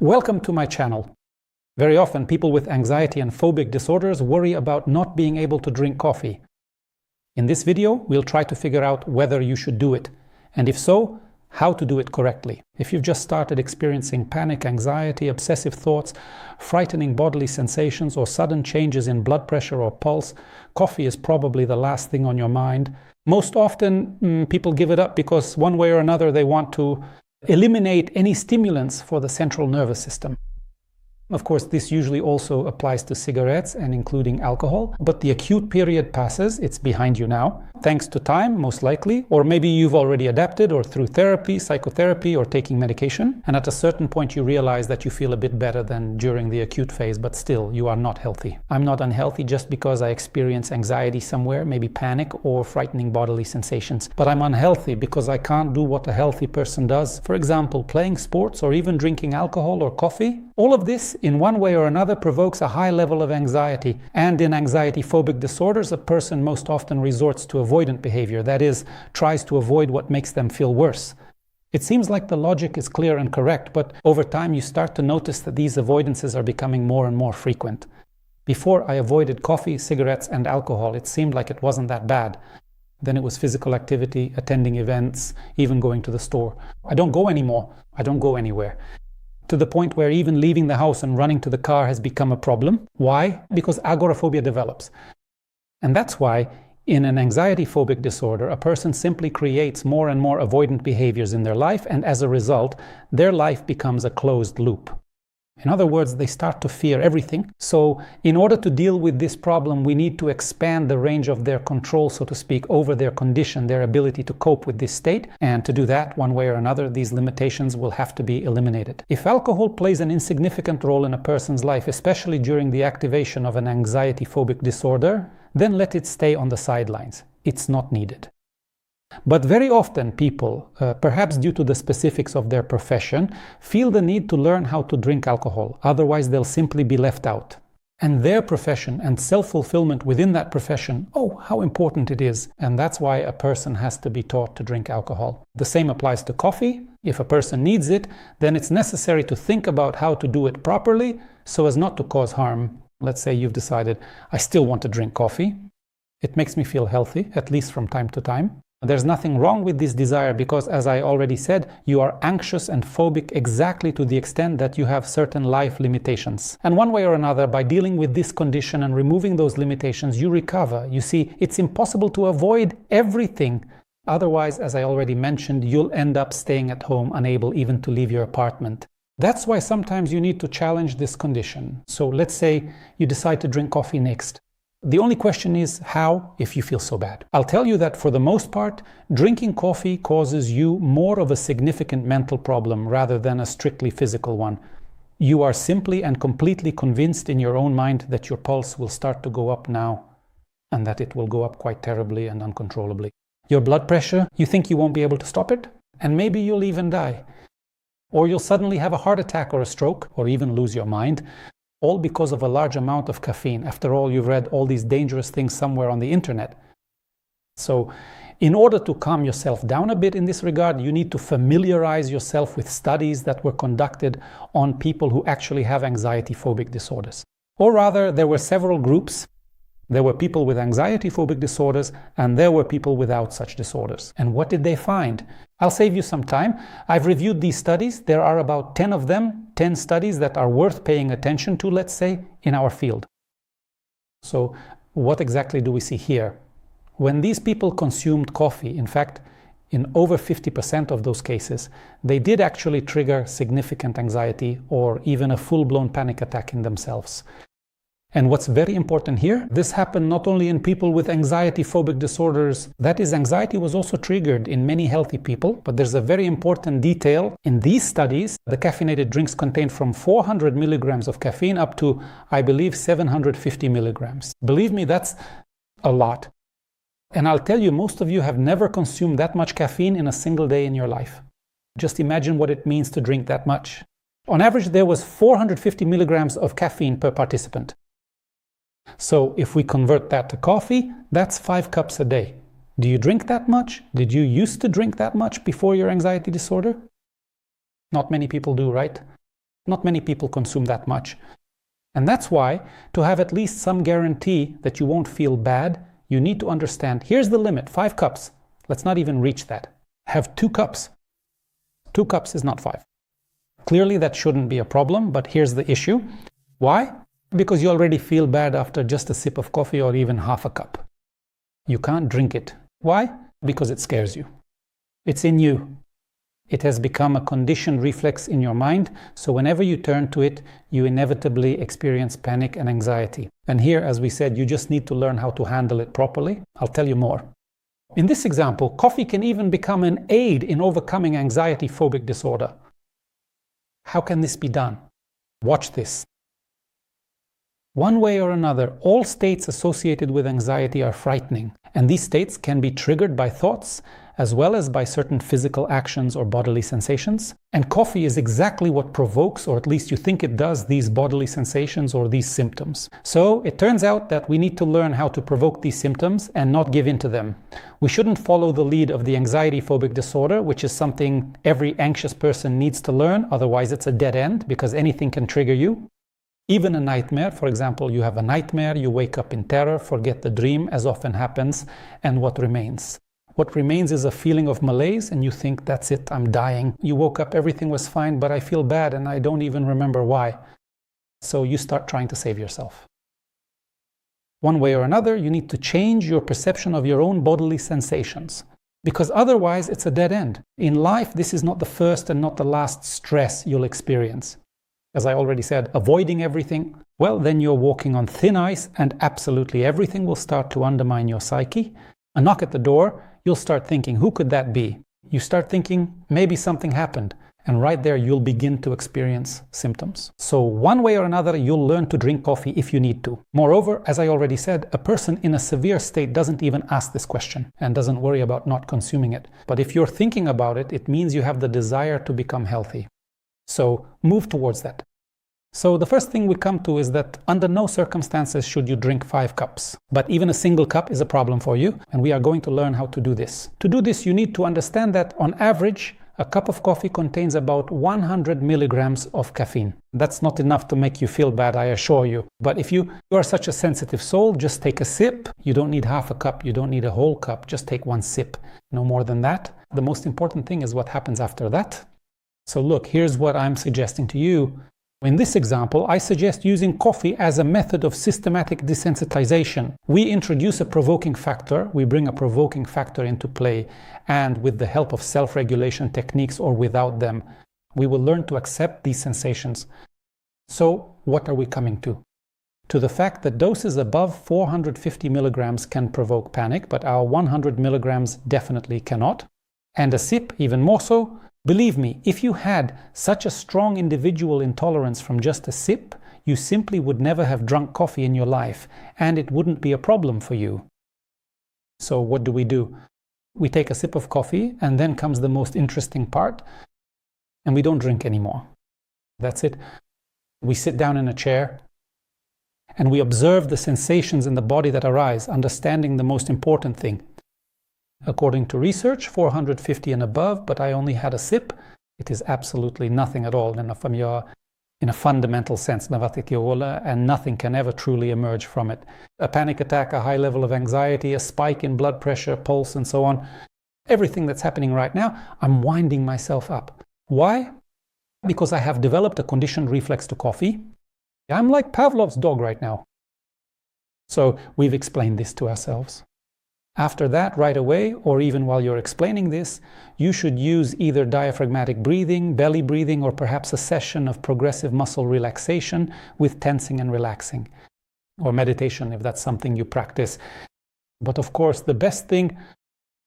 Welcome to my channel. Very often people with anxiety and phobic disorders worry about not being able to drink coffee. In this video, we'll try to figure out whether you should do it, and if so, how to do it correctly. If you've just started experiencing panic, anxiety, obsessive thoughts, frightening bodily sensations, or sudden changes in blood pressure or pulse, coffee is probably the last thing on your mind. Most often, people give it up because one way or another they want to eliminate any stimulants for the central nervous system. Of course, this usually also applies to cigarettes and including alcohol, but the acute period passes, it's behind you now, thanks to time, most likely, or maybe you've already adapted, or through therapy, psychotherapy, or taking medication, and at a certain point you realize that you feel a bit better than during the acute phase, but still, you are not healthy. I'm not unhealthy just because I experience anxiety somewhere, maybe panic or frightening bodily sensations, but I'm unhealthy because I can't do what a healthy person does. For example, playing sports or even drinking alcohol or coffee. All of this, in one way or another, provokes a high level of anxiety. And in anxiety-phobic disorders, a person most often resorts to avoidant behavior, that is, tries to avoid what makes them feel worse. It seems like the logic is clear and correct, but over time you start to notice that these avoidances are becoming more and more frequent. Before I avoided coffee, cigarettes, and alcohol, it seemed like it wasn't that bad. Then it was physical activity, attending events, even going to the store. I don't go anymore. I don't go anywhere. To the point where even leaving the house and running to the car has become a problem. Why? Because agoraphobia develops. And that's why in an anxiety-phobic disorder, a person simply creates more and more avoidant behaviors in their life, and as a result, their life becomes a closed loop. In other words, they start to fear everything. So in order to deal with this problem, we need to expand the range of their control, so to speak, over their condition, their ability to cope with this state. And to do that, one way or another, these limitations will have to be eliminated. If alcohol plays an insignificant role in a person's life, especially during the activation of an anxiety-phobic disorder, then let it stay on the sidelines. It's not needed. But very often people, perhaps due to the specifics of their profession, feel the need to learn how to drink alcohol, otherwise they'll simply be left out. And their profession and self-fulfillment within that profession, oh, how important it is. And that's why a person has to be taught to drink alcohol. The same applies to coffee. If a person needs it, then it's necessary to think about how to do it properly so as not to cause harm. Let's say you've decided, I still want to drink coffee. It makes me feel healthy, at least from time to time. There's nothing wrong with this desire because, as I already said, you are anxious and phobic exactly to the extent that you have certain life limitations. And one way or another, by dealing with this condition and removing those limitations, you recover. You see, it's impossible to avoid everything. Otherwise, as I already mentioned, you'll end up staying at home, unable even to leave your apartment. That's why sometimes you need to challenge this condition. So let's say you decide to drink coffee next. The only question is how, if you feel so bad. I'll tell you that for the most part, drinking coffee causes you more of a significant mental problem rather than a strictly physical one. You are simply and completely convinced in your own mind that your pulse will start to go up now, and that it will go up quite terribly and uncontrollably. Your blood pressure, you think you won't be able to stop it, and maybe you'll even die. Or you'll suddenly have a heart attack or a stroke, or even lose your mind. All because of a large amount of caffeine. After all, you've read all these dangerous things somewhere on the internet. So, in order to calm yourself down a bit in this regard, you need to familiarize yourself with studies that were conducted on people who actually have anxiety-phobic disorders. Or rather, there were several groups. There were people with anxiety-phobic disorders, and there were people without such disorders. And what did they find? I'll save you some time. I've reviewed these studies. There are about 10 of them, 10 studies that are worth paying attention to, let's say, in our field. So, what exactly do we see here? When these people consumed coffee, in fact, in over 50% of those cases, they did actually trigger significant anxiety or even a full-blown panic attack in themselves. And what's very important here, this happened not only in people with anxiety-phobic disorders, that is, anxiety was also triggered in many healthy people, but there's a very important detail. In these studies, the caffeinated drinks contained from 400 milligrams of caffeine up to, I believe, 750 milligrams. Believe me, that's a lot. And I'll tell you, most of you have never consumed that much caffeine in a single day in your life. Just imagine what it means to drink that much. On average, there was 450 milligrams of caffeine per participant. So if we convert that to coffee, that's 5 cups a day. Do you drink that much? Did you used to drink that much before your anxiety disorder? Not many people do, right? Not many people consume that much. And that's why, to have at least some guarantee that you won't feel bad, you need to understand, here's the limit, 5 cups. Let's not even reach that. Have 2 cups. 2 cups is not 5. Clearly that shouldn't be a problem, but here's the issue. Why? Because you already feel bad after just a sip of coffee or even half a cup. You can't drink it. Why? Because it scares you. It's in you. It has become a conditioned reflex in your mind, so whenever you turn to it, you inevitably experience panic and anxiety. And here, as we said, you just need to learn how to handle it properly. I'll tell you more. In this example, coffee can even become an aid in overcoming anxiety-phobic disorder. How can this be done? Watch this. One way or another, all states associated with anxiety are frightening, and these states can be triggered by thoughts as well as by certain physical actions or bodily sensations. And coffee is exactly what provokes, or at least you think it does, these bodily sensations or these symptoms. So it turns out that we need to learn how to provoke these symptoms and not give in to them. We shouldn't follow the lead of the anxiety-phobic disorder, which is something every anxious person needs to learn, otherwise it's a dead end, because anything can trigger you. Even a nightmare, for example, you have a nightmare, you wake up in terror, forget the dream, as often happens, and what remains? What remains is a feeling of malaise, and you think, that's it, I'm dying. You woke up, everything was fine, but I feel bad, and I don't even remember why. So you start trying to save yourself. One way or another, you need to change your perception of your own bodily sensations, because otherwise it's a dead end. In life, this is not the first and not the last stress you'll experience. As I already said, avoiding everything, well, then you're walking on thin ice, and absolutely everything will start to undermine your psyche. A knock at the door, you'll start thinking, who could that be? You start thinking, maybe something happened. And right there, you'll begin to experience symptoms. So one way or another, you'll learn to drink coffee if you need to. Moreover, as I already said, a person in a severe state doesn't even ask this question and doesn't worry about not consuming it. But if you're thinking about it, it means you have the desire to become healthy. So move towards that. So the first thing we come to is that under no circumstances should you drink 5 cups. But even a single cup is a problem for you, and we are going to learn how to do this. To do this, you need to understand that on average, a cup of coffee contains about 100 milligrams of caffeine. That's not enough to make you feel bad, I assure you. But if you are such a sensitive soul, just take a sip. You don't need half a cup, you don't need a whole cup, just take 1 sip. No more than that. The most important thing is what happens after that. So look, here's what I'm suggesting to you. In this example, I suggest using coffee as a method of systematic desensitization. We introduce a provoking factor, we bring a provoking factor into play, and with the help of self-regulation techniques or without them, we will learn to accept these sensations. So, what are we coming to? To the fact that doses above 450 milligrams can provoke panic, but our 100 milligrams definitely cannot. And a sip, even more so. Believe me, if you had such a strong individual intolerance from just a sip, you simply would never have drunk coffee in your life, and it wouldn't be a problem for you. So what do? We take a sip of coffee, and then comes the most interesting part, and we don't drink anymore. That's it. We sit down in a chair, and we observe the sensations in the body that arise, understanding the most important thing. According to research, 450 and above, but I only had a sip. It is absolutely nothing at all in a fundamental sense, and nothing can ever truly emerge from it. A panic attack, a high level of anxiety, a spike in blood pressure, pulse, and so on. Everything that's happening right now, I'm winding myself up. Why? Because I have developed a conditioned reflex to coffee. I'm like Pavlov's dog right now. So we've explained this to ourselves. After that, right away, or even while you're explaining this, you should use either diaphragmatic breathing, belly breathing, or perhaps a session of progressive muscle relaxation with tensing and relaxing, or meditation if that's something you practice. But of course, the best thing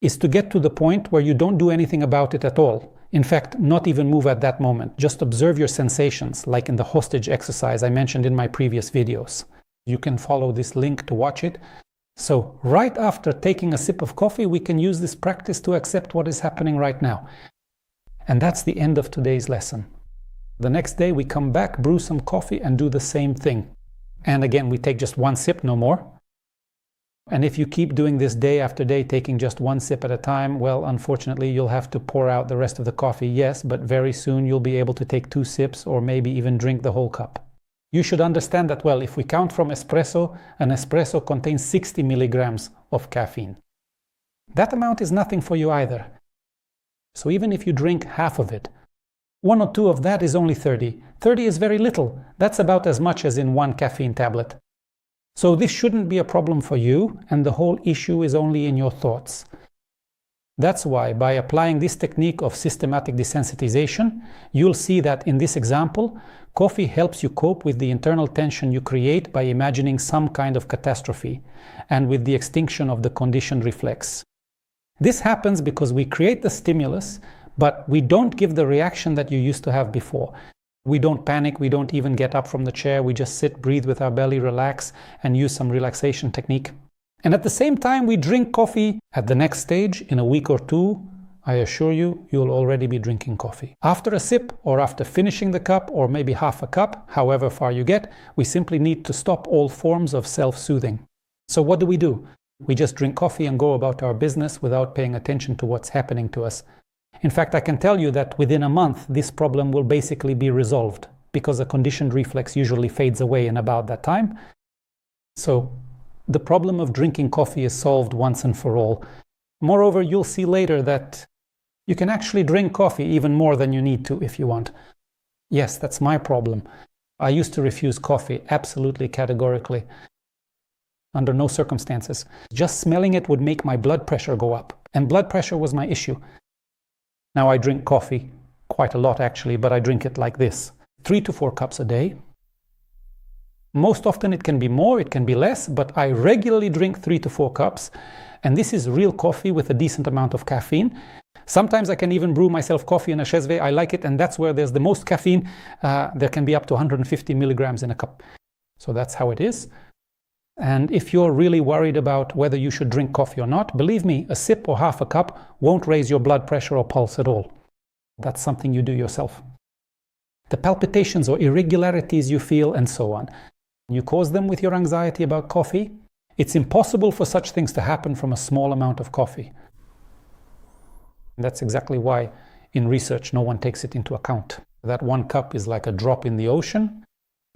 is to get to the point where you don't do anything about it at all. In fact, not even move at that moment. Just observe your sensations, like in the hostage exercise I mentioned in my previous videos. You can follow this link to watch it. So right after taking a sip of coffee, we can use this practice to accept what is happening right now. And that's the end of today's lesson. The next day we come back, brew some coffee, and do the same thing. And again, we take just 1 sip, no more. And if you keep doing this day after day, taking just one sip at a time, well, unfortunately, you'll have to pour out the rest of the coffee, yes, but very soon you'll be able to take 2 sips or maybe even drink the whole cup. You should understand that, well, if we count from espresso, an espresso contains 60 milligrams of caffeine. That amount is nothing for you either. So even if you drink half of it, 1 or 2 of that is only 30. 30 is very little. That's about as much as in 1 caffeine tablet. So this shouldn't be a problem for you, and the whole issue is only in your thoughts. That's why, by applying this technique of systematic desensitization, you'll see that in this example, coffee helps you cope with the internal tension you create by imagining some kind of catastrophe, and with the extinction of the conditioned reflex. This happens because we create the stimulus, but we don't give the reaction that you used to have before. We don't panic, we don't even get up from the chair, we just sit, breathe with our belly, relax, and use some relaxation technique. And at the same time, we drink coffee. At the next stage, in a week or 2, I assure you, you'll already be drinking coffee. After a sip, or after finishing the cup, or maybe half a cup, however far you get, we simply need to stop all forms of self-soothing. So what do? We just drink coffee and go about our business without paying attention to what's happening to us. In fact, I can tell you that within a month, this problem will basically be resolved, because a conditioned reflex usually fades away in about that time. So the problem of drinking coffee is solved once and for all. Moreover, you'll see later that you can actually drink coffee even more than you need to if you want. Yes, that's my problem. I used to refuse coffee absolutely categorically, under no circumstances. Just smelling it would make my blood pressure go up, and blood pressure was my issue. Now I drink coffee, quite a lot actually, but I drink it like this. 3 to 4 cups a day. Most often it can be more, it can be less, but I regularly drink 3 to 4 cups. And this is real coffee with a decent amount of caffeine. Sometimes I can even brew myself coffee in a Shezve. I like it, and that's where there's the most caffeine. There can be up to 150 milligrams in a cup. So that's how it is. And if you're really worried about whether you should drink coffee or not, believe me, a sip or half a cup won't raise your blood pressure or pulse at all. That's something you do yourself. The palpitations or irregularities you feel and so on, you cause them with your anxiety about coffee. It's impossible for such things to happen from a small amount of coffee. And that's exactly why in research no one takes it into account. That 1 cup is like a drop in the ocean.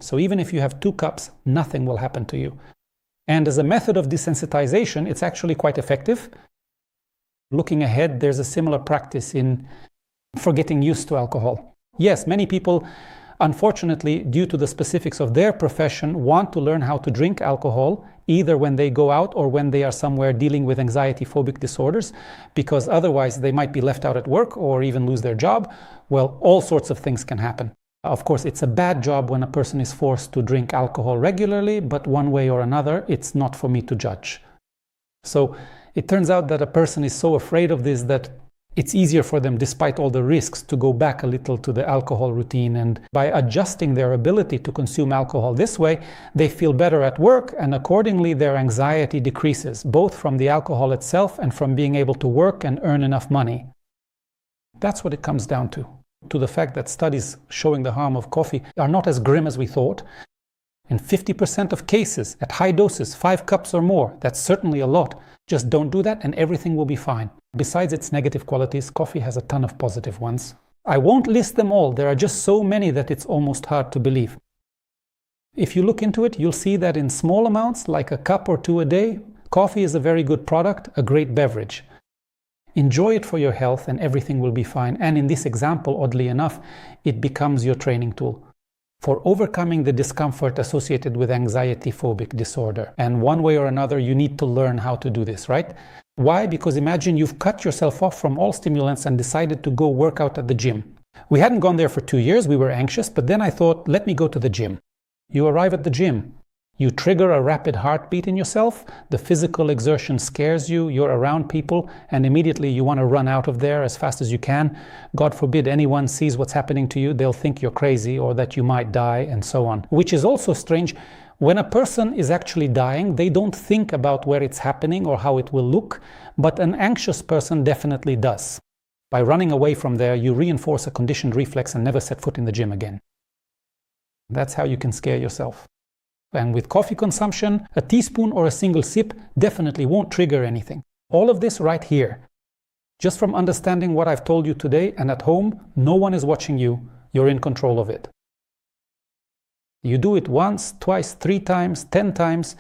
So even if you have 2 cups, nothing will happen to you. And as a method of desensitization, it's actually quite effective. Looking ahead, there's a similar practice in for getting used to alcohol. Yes, many people, unfortunately, due to the specifics of their profession, want to learn how to drink alcohol, either when they go out or when they are somewhere dealing with anxiety-phobic disorders, because otherwise they might be left out at work or even lose their job. Well, all sorts of things can happen. Of course, it's a bad job when a person is forced to drink alcohol regularly, but one way or another, it's not for me to judge. So it turns out that a person is so afraid of this that it's easier for them, despite all the risks, to go back a little to the alcohol routine. And by adjusting their ability to consume alcohol this way, they feel better at work, and accordingly their anxiety decreases, both from the alcohol itself and from being able to work and earn enough money. That's what it comes down to the fact that studies showing the harm of coffee are not as grim as we thought. In 50% of cases, at high doses, 5 cups or more, that's certainly a lot. Just don't do that and everything will be fine. Besides its negative qualities, coffee has a ton of positive ones. I won't list them all. There are just so many that it's almost hard to believe. If you look into it, you'll see that in small amounts, like a cup or 2 a day, coffee is a very good product, a great beverage. Enjoy it for your health and everything will be fine. And in this example, oddly enough, it becomes your training tool for overcoming the discomfort associated with anxiety-phobic disorder. And one way or another, you need to learn how to do this, right? Why? Because imagine you've cut yourself off from all stimulants and decided to go work out at the gym. We hadn't gone there for 2 years, we were anxious, but then I thought, let me go to the gym. You arrive at the gym. You trigger a rapid heartbeat in yourself, the physical exertion scares you, you're around people, and immediately you want to run out of there as fast as you can. God forbid anyone sees what's happening to you, they'll think you're crazy or that you might die, and so on. Which is also strange. When a person is actually dying, they don't think about where it's happening or how it will look, but an anxious person definitely does. By running away from there, you reinforce a conditioned reflex and never set foot in the gym again. That's how you can scare yourself. And with coffee consumption, a teaspoon or a single sip definitely won't trigger anything. All of this right here. Just from understanding what I've told you today, and at home, no one is watching you. You're in control of it. You do it once, twice, 3 times, 10 times,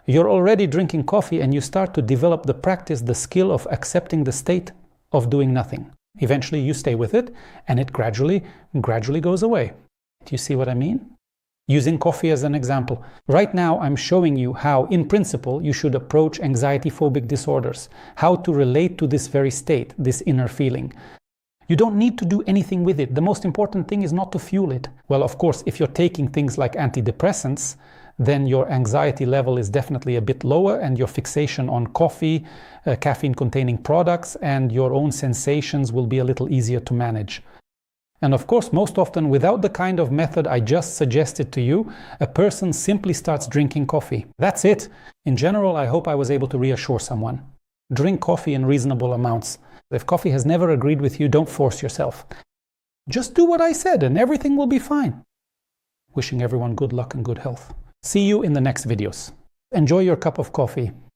you're already drinking coffee and you start to develop the practice, the skill of accepting the state of doing nothing. Eventually you stay with it and it gradually goes away. Do you see what I mean? Using coffee as an example. Right now I'm showing you how, in principle, you should approach anxiety-phobic disorders, how to relate to this very state, this inner feeling. You don't need to do anything with it. The most important thing is not to fuel it. Well, of course, if you're taking things like antidepressants, then your anxiety level is definitely a bit lower and your fixation on coffee, caffeine-containing products, and your own sensations will be a little easier to manage. And of course, most often, without the kind of method I just suggested to you, a person simply starts drinking coffee. That's it. In general, I hope I was able to reassure someone. Drink coffee in reasonable amounts. If coffee has never agreed with you, don't force yourself. Just do what I said and everything will be fine. Wishing everyone good luck and good health. See you in the next videos. Enjoy your cup of coffee.